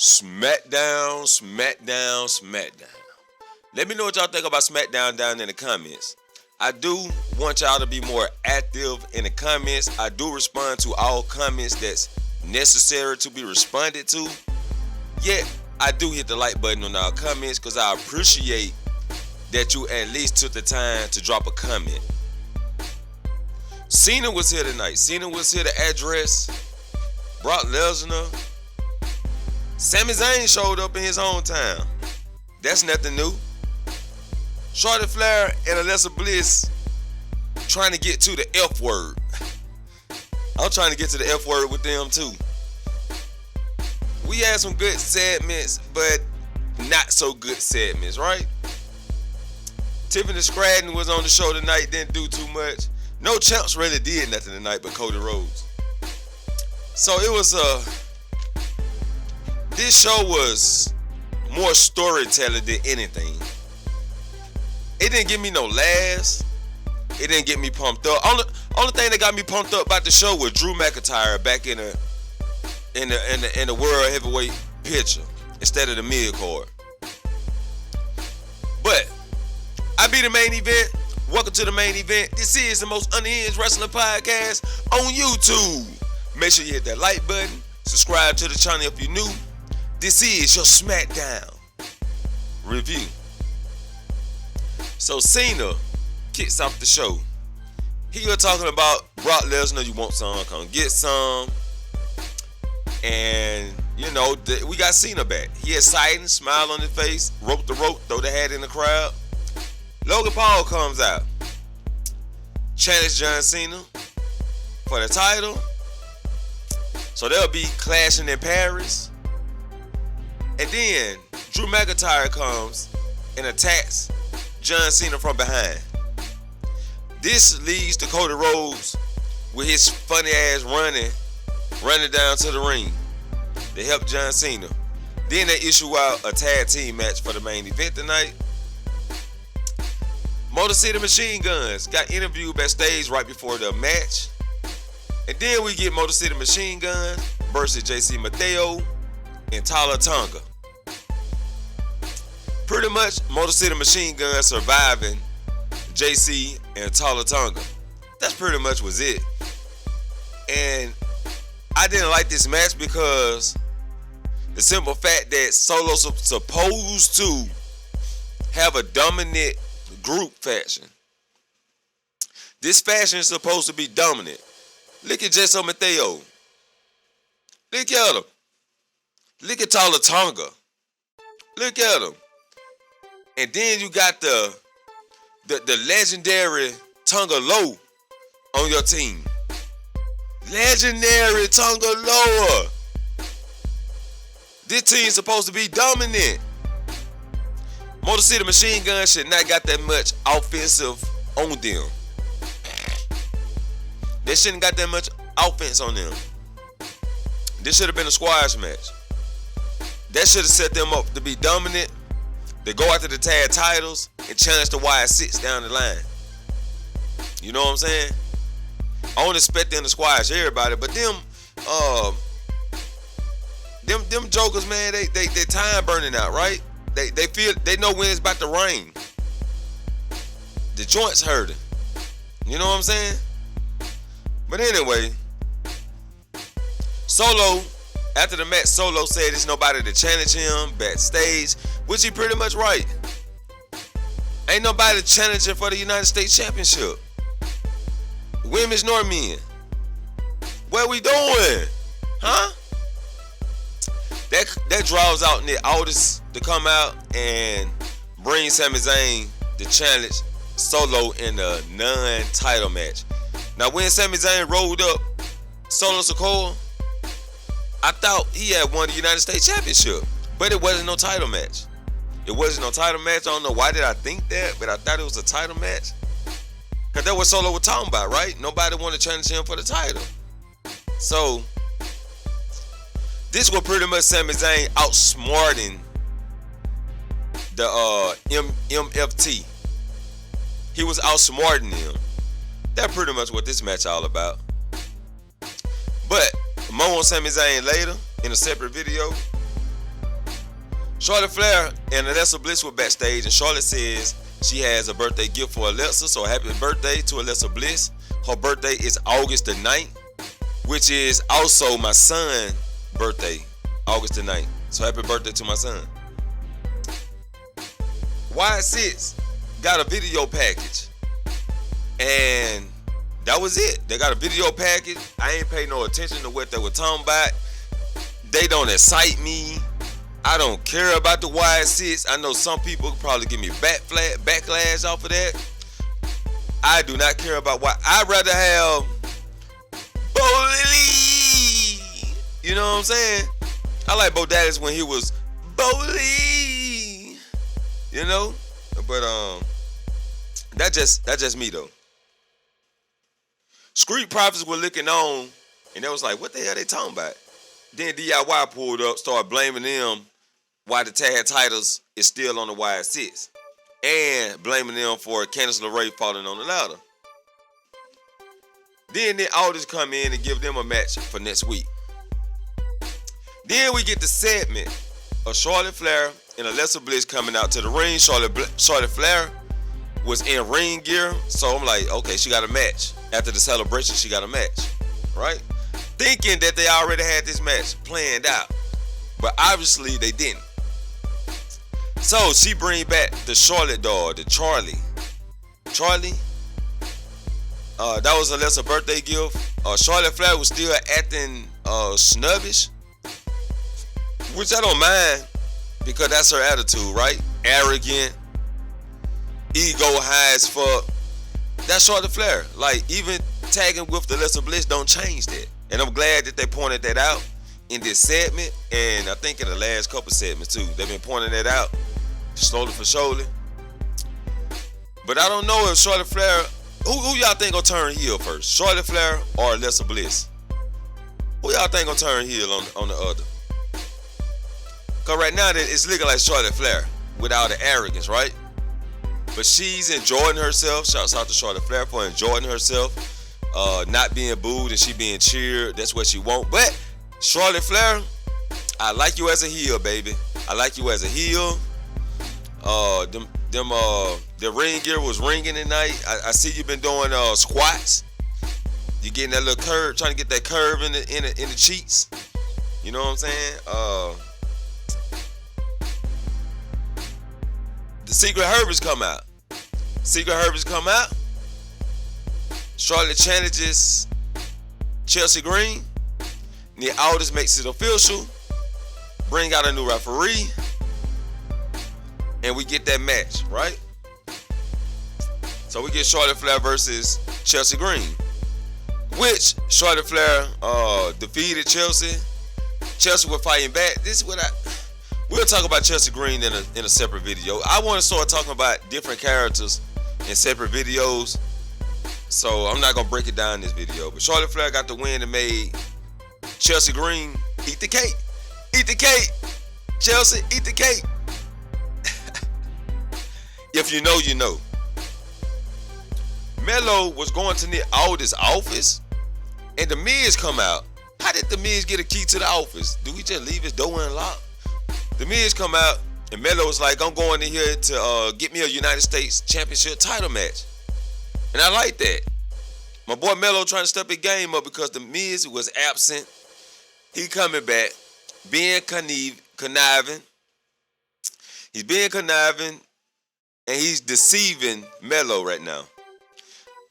Smackdown, Smackdown, Smackdown. Let me know what y'all think about Smackdown down in the comments. I do want y'all to be more active in the comments. I do respond to all comments that's necessary to be responded to. Yet, I do hit the like button on our comments because I appreciate that you at least took the time to drop a comment. Cena was here tonight. Cena was here to address Brock Lesnar. Sami Zayn showed up in his hometown. That's nothing new. Charlotte Flair and Alexa Bliss trying to get to the F word. I'm trying to get to the F word with them too. We had some good segments, but not so good segments, right? Tiffany Stratton was on the show tonight, didn't do too much. No Champs really did nothing tonight but Cody Rhodes. So it was this show was more storytelling than anything. It didn't give me no laughs. It didn't get me pumped up. Only thing that got me pumped up about the show was Drew McIntyre back in the world heavyweight picture instead of the mid card. But I be the main event. Welcome to the main event. This is the most unhinged wrestling podcast on YouTube. Make sure you hit that like button. Subscribe to the channel if you're new. This is your Smackdown review. So Cena kicks off the show. He was talking about Brock Lesnar. You want some? Come get some. And you know we got Cena back. He excited, smile on his face, rope the rope, throw the hat in the crowd. Logan Paul comes out, challenge John Cena for the title. So they'll be clashing in Paris. And then Drew McIntyre comes and attacks John Cena from behind. This leads to Cody Rhodes with his funny ass running down to the ring to help John Cena. Then they issue out a tag team match for the main event tonight. Motor City Machine Guns got interviewed backstage right before the match. And then we get Motor City Machine Guns versus JC Mateo and Tyler Tonga. Pretty much Motor City Machine Guns surviving JC and Tyler Tonga. That's pretty much was it. And I didn't like this match because the simple fact that Solo's supposed to have a dominant group faction. This faction is supposed to be dominant. Look at JC Mateo. Look at him. Look at Tyler Tonga. Look at him. And then you got the legendary Tonga Low on your team. Legendary Tonga Loa. This team's supposed to be dominant. Motor City Machine Guns should not got that much offensive on them. They shouldn't got that much offense on them. This should have been a squash match. That should have set them up to be dominant. They go after the tag titles and challenge the YS6 down the line. You know what I'm saying? I don't expect them to squash everybody, but them jokers, man, they time burning out, right? They know when it's about to rain. The joints hurting. You know what I'm saying? But anyway, Solo, after the match, Solo said there's nobody to challenge him backstage, which he pretty much right. Ain't nobody challenging for the United States Championship. Women's nor men. What we doing? Huh? That draws out Nick Aldis to come out and bring Sami Zayn to challenge Solo in a non-title match. Now when Sami Zayn rolled up Solo Sikoa, I thought he had won the United States Championship, but it wasn't no title match. It wasn't no title match. I don't know why did I think that, but I thought it was a title match. Because that's what Solo was talking about, right? Nobody wanted to challenge him for the title. So, this was pretty much Sami Zayn outsmarting the MFT. He was outsmarting him. That's pretty much what this match all about. But more on Sami Zayn later in a separate video. Charlotte Flair and Alexa Bliss were backstage, and Charlotte says she has a birthday gift for Alexa, so happy birthday to Alexa Bliss. Her birthday is August the 9th, which is also my son's birthday, August the 9th. So happy birthday to my son. Y6 got a video package, and that was it. They got a video package. I ain't pay no attention to what they were talking about. They don't excite me. I don't care about the Y6. I know some people probably give me backlash off of that. I do not care about why. I'd rather have Bo Lee. You know what I'm saying? I like Bo Dallas when he was Bo Lee. You know? But that's just me though. Street Profits were looking on, and they was like, what the hell they talking about? Then DIY pulled up, started blaming them why the tag titles is still on the Y6, and blaming them for Candice LeRae falling on the ladder. Then the Aldis come in and give them a match for next week. Then we get the segment of Charlotte Flair and Alexa Bliss coming out to the ring. Charlotte Flair was in ring gear, so I'm like, okay, she got a match. After the celebration, she got a match, right? Thinking that they already had this match planned out, but obviously they didn't. So she bring back the Charlotte doll, the Charlie. That was Alessa's birthday gift. Charlotte Flair was still acting snubbish, which I don't mind because that's her attitude, right? Arrogant, ego high as fuck. That's Charlotte Flair. Like, even tagging with Alexa Bliss don't change that. And I'm glad that they pointed that out in this segment, and I think in the last couple segments too. They've been pointing that out slowly for surely. But I don't know if Charlotte Flair, who y'all think gonna turn heel first? Charlotte Flair or Alexa Bliss? Who y'all think gonna turn heel on the other? Cause right now it's looking like Charlotte Flair without the arrogance, right? But she's enjoying herself. Shouts out to Charlotte Flair for enjoying herself. Not being booed and she being cheered. That's what she want. But Charlotte Flair, I like you as a heel, baby. I like you as a heel. The ring gear was ringing tonight. I see you been doing squats. You getting that little curve, trying to get that curve in the cheeks. You know what I'm saying? The Secret Herbers come out. Charlotte challenges Chelsea Green. Nia Aldis makes it official. Bring out a new referee. And we get that match, right? So we get Charlotte Flair versus Chelsea Green. Which Charlotte Flair defeated Chelsea. Chelsea was fighting back. This is what we'll talk about Chelsea Green in a separate video. I want to start talking about different characters in separate videos. So I'm not going to break it down in this video. But Charlotte Flair got the win and made Chelsea Green eat the cake. Eat the cake. Chelsea, eat the cake. If you know, you know. Melo was going to Nia Aldis' office, and The Miz come out. How did The Miz get a key to the office? Do we just leave his door unlocked? The Miz come out, and Melo was like, I'm going in here to get me a United States Championship title match. And I like that. My boy Melo trying to step his game up because The Miz was absent. He coming back, being conniving. He's being conniving, and he's deceiving Melo right now.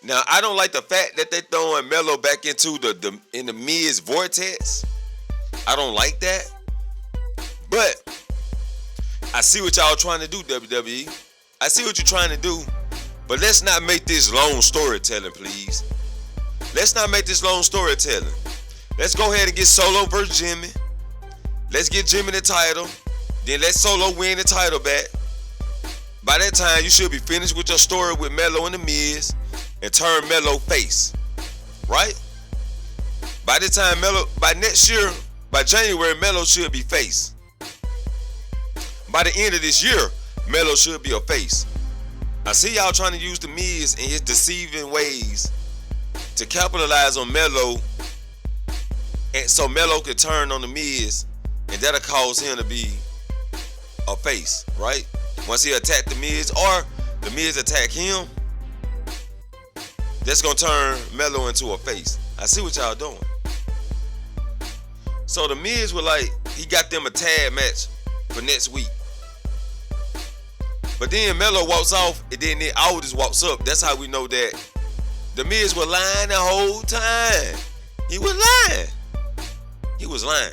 Now, I don't like the fact that they're throwing Melo back into the Miz vortex. I don't like that. But I see what y'all trying to do, WWE. I see what you're trying to do. But let's not make this long storytelling, please. Let's not make this long storytelling. Let's go ahead and get Solo versus Jimmy. Let's get Jimmy the title. Then let Solo win the title back. By that time, you should be finished with your story with Melo and The Miz and turn Melo face. Right? By the time by next year, by January, Melo should be face. By the end of this year, Melo should be a face. I see y'all trying to use The Miz in his deceiving ways to capitalize on Melo, and so Melo could turn on The Miz, and that'll cause him to be a face, right? Once he attacked The Miz or The Miz attack him, that's gonna turn Melo into a face. I see what y'all doing. So The Miz was like, he got them a tag match for next week. But then Melo walks off, and then Aldis walks up. That's how we know that The Miz was lying the whole time. He was lying. He was lying.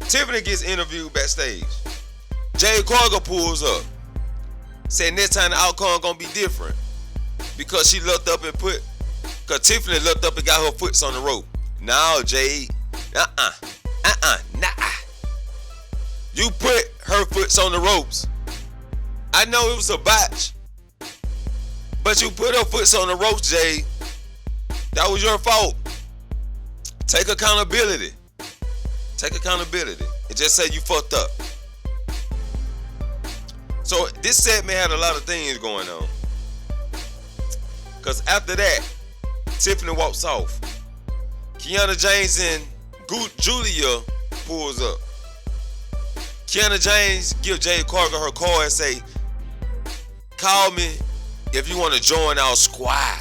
Tiffany gets interviewed backstage. Jade Cargill pulls up, saying next time the outcome gonna be different because she looked up and cause Tiffany looked up and got her foots on the rope. Now Jade, nah. You put her foots on the ropes. I know it was a botch, but you put her foots on the ropes, Jade. That was your fault. Take accountability. Take accountability and just say you fucked up. So this segment had a lot of things going on. Cause after that, Tiffany walks off. Kiana James and Julia pulls up. Kiana James gives Jade Cargill her card and say, call me if you want to join our squad.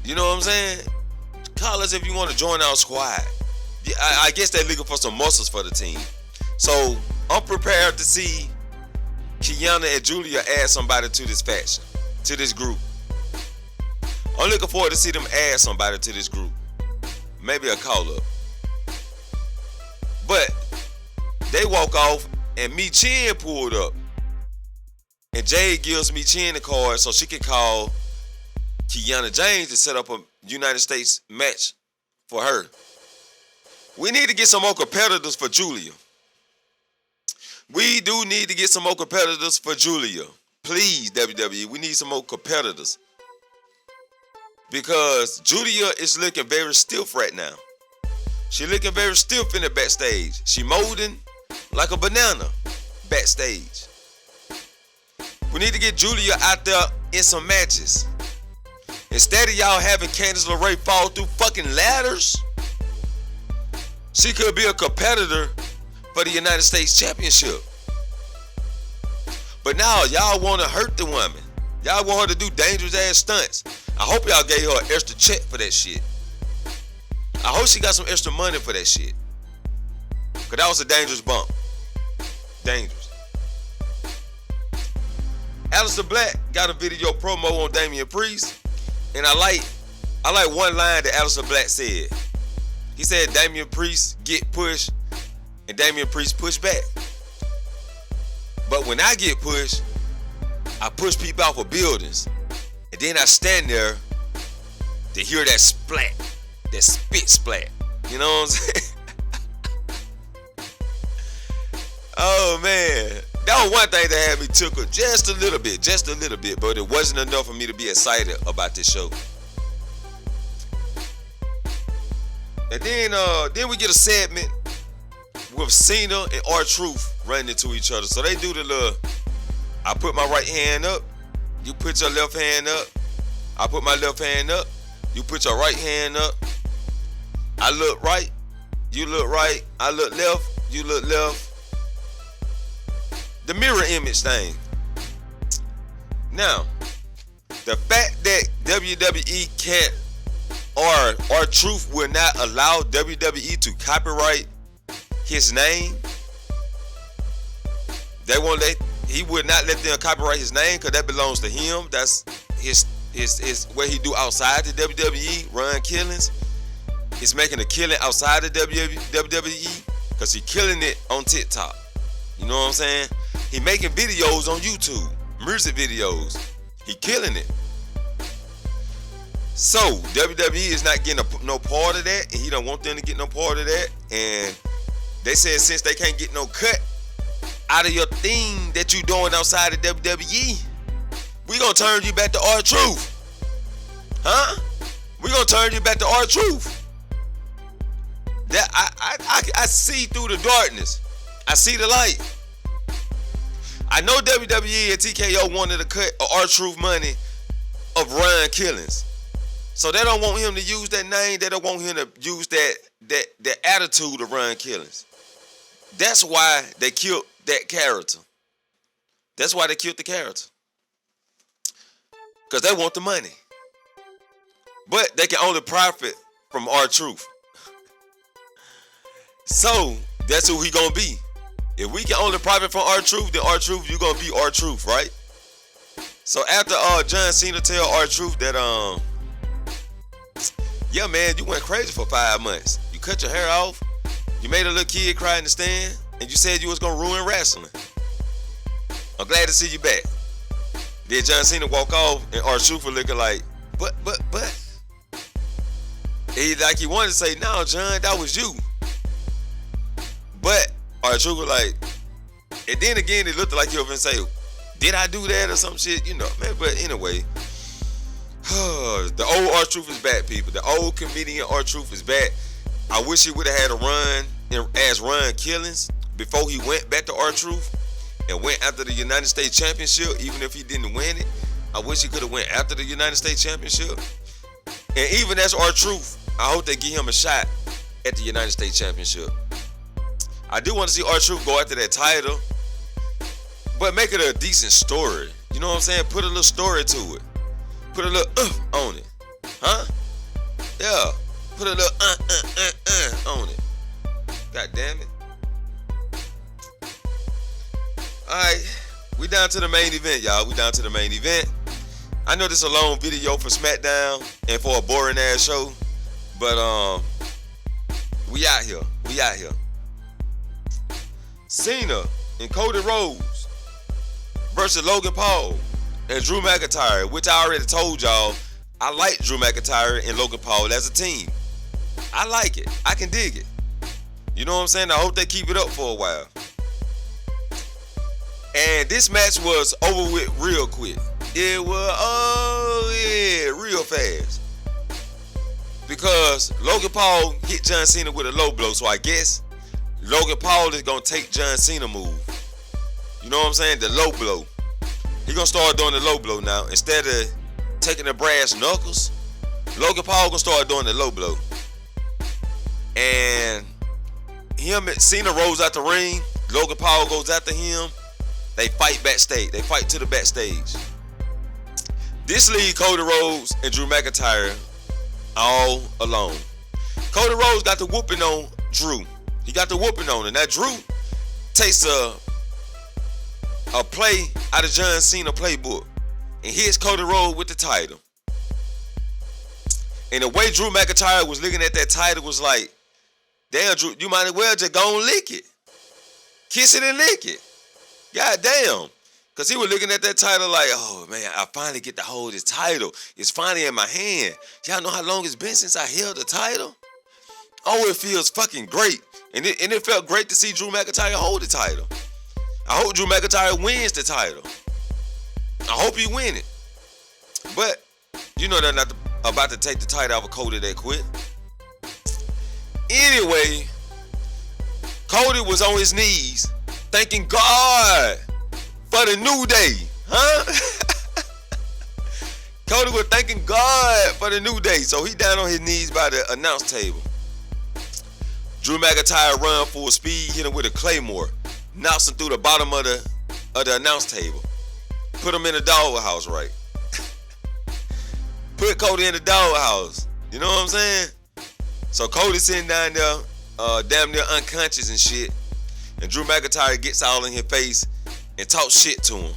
You know what I'm saying? Call us if you want to join our squad. Yeah, I guess they're looking for some muscles for the team. So I'm prepared to see Kiana and Julia add somebody to this faction, to this group. I'm looking forward to see them add somebody to this group. Maybe a call-up. But they walk off and Michin pulled up. And Jade gives Michin the card so she can call Kiana James to set up a United States match for her. We need to get some more competitors for Julia. We do need to get some more competitors for Julia. Please, WWE, we need some more competitors. Because Julia is looking very stiff right now. She looking very stiff in the backstage. She molding like a banana backstage. We need to get Julia out there in some matches. Instead of y'all having Candice LeRae fall through fucking ladders, she could be a competitor for the United States Championship. But now y'all want to hurt the woman. Y'all want her to do dangerous ass stunts. I hope y'all gave her an extra check for that shit. I hope she got some extra money for that shit. Cause that was a dangerous bump. Dangerous. Aleister Black got a video promo on Damian Priest. And I like one line that Aleister Black said. He said Damian Priest get pushed and Damian Priest push back. But when I get pushed, I push people off of buildings. And then I stand there to hear that splat, that spit splat. You know what I'm saying? Oh man. That was one thing that had me tickled just a little bit, but it wasn't enough for me to be excited about this show. And then we get a segment with Cena and R-Truth running into each other. So they do the little, I put my right hand up, you put your left hand up, I put my left hand up, you put your right hand up, I look right, you look right, I look left, you look left. The mirror image thing. Now, the fact that WWE can't or R-Truth will not allow WWE to copyright his name. He would not let them copyright his name because that belongs to him. That's his what he do outside the WWE, run killings. He's making a killing outside the WWE because he killing it on TikTok. You know what I'm saying? He making videos on YouTube, music videos. He killing it. So WWE is not getting no part of that, and he don't want them to get no part of that. And they said since they can't get no cut out of your thing that you doing outside of WWE, we gonna turn you back to R-Truth. Huh? We gonna turn you back to R-Truth. That I see through the darkness. I see the light. I know WWE and TKO wanted to cut R-Truth money of run killings. So they don't want him to use that name. They don't want him to use that attitude of run killings. That's why they killed that character. That's why they killed the character. Because they want the money. But they can only profit from R-Truth. So, that's who he gonna be. If we can only profit from R-Truth, then R-Truth, you gonna be R-Truth, right? So after John Cena tell R-Truth that yeah man, you went crazy for 5 months. You cut your hair off, you made a little kid cry in the stand, and you said you was gonna ruin wrestling. I'm glad to see you back. Then John Cena walk off and R-Truth was looking like, but. He like he wanted to say, no, John, that was you. But R-Truth was like, and then again, it looked like he was gonna say, did I do that or some shit? You know, man. But anyway, the old R-Truth is back, people. The old comedian R-Truth is back. I wish he would have had a run as Ron Killings before he went back to R-Truth and went after the United States Championship, even if he didn't win it. I wish he could have went after the United States Championship. And even as R-Truth, I hope they give him a shot at the United States Championship. I do want to see R-Truth go after that title, but make it a decent story. You know what I'm saying? Put a little story to it. Put a little on it. Huh? Yeah. Put a little on it. God damn it. Alright. We down to the main event, y'all. We down to the main event. I know this is a long video for SmackDown and for a boring ass show. But we out here. We out here. Cena and Cody Rhodes versus Logan Paul and Drew McIntyre, which I already told y'all, I like Drew McIntyre and Logan Paul as a team. I like it. I can dig it. You know what I'm saying? I hope they keep it up for a while. And this match was over with real quick. It was, real fast. Because Logan Paul hit John Cena with a low blow, so I guess Logan Paul is going to take John Cena move. You know what I'm saying? The low blow. He's going to start doing the low blow now. Instead of taking the brass knuckles, Logan Paul going to start doing the low blow. And Cena rolls out the ring. Logan Paul goes after him. They fight backstage. They fight to the backstage. This leaves Cody Rhodes and Drew McIntyre all alone. Cody Rhodes got the whooping on Drew. He got the whooping on him. Now Drew takes a play out of John Cena playbook and hits Cody Rhodes with the title. And the way Drew McIntyre was looking at that title was like, damn, Drew, you might as well just go and lick it. Kiss it and lick it. God damn. Because he was looking at that title like, oh, man, I finally get to hold this title. It's finally in my hand. Y'all know how long it's been since I held the title? Oh, it feels fucking great. And it felt great to see Drew McIntyre hold the title. I hope Drew McIntyre wins the title. I hope he win it. But, you know they're not about to take the title off of Cody that quick. Anyway, Cody was on his knees thanking God for the new day, huh? Cody was thanking God for the new day. So he down on his knees by the announce table. Drew McIntyre run full speed, hit him with a claymore, knocks him through the bottom of the announce table. Put him in the doghouse, right? Put Cody in the doghouse. You know what I'm saying? So Cody's sitting down there, damn near unconscious and shit. And Drew McIntyre gets all in his face and talks shit to him.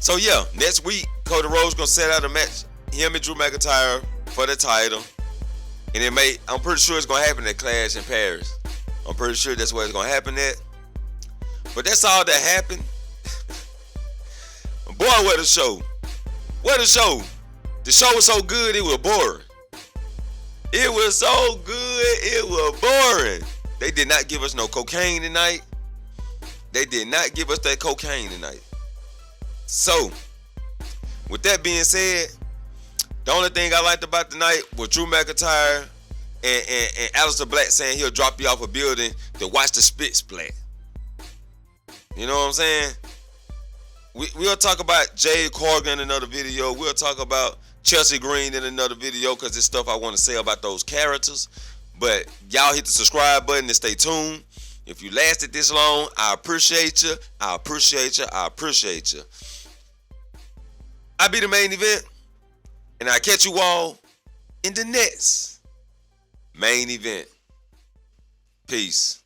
So yeah, next week, Cody Rhodes gonna set out a match, him and Drew McIntyre for the title. And I'm pretty sure it's gonna happen at Clash in Paris. I'm pretty sure that's where it's gonna happen at. But that's all that happened. Boy, what a show. What a show. The show was so good, it was boring. It was so good, it was boring. They did not give us no cocaine tonight. They did not give us that cocaine tonight. So, with that being said, the only thing I liked about the night was Drew McIntyre and Aleister Black saying he'll drop you off a building to watch the spit splat. You know what I'm saying? We'll talk about Jade Corgan in another video. We'll talk about Chelsea Green in another video because there's stuff I want to say about those characters. But y'all hit the subscribe button and stay tuned. If you lasted this long, I appreciate you. I appreciate you. I appreciate you. I be the main event, and I catch you all in the next main event. Peace.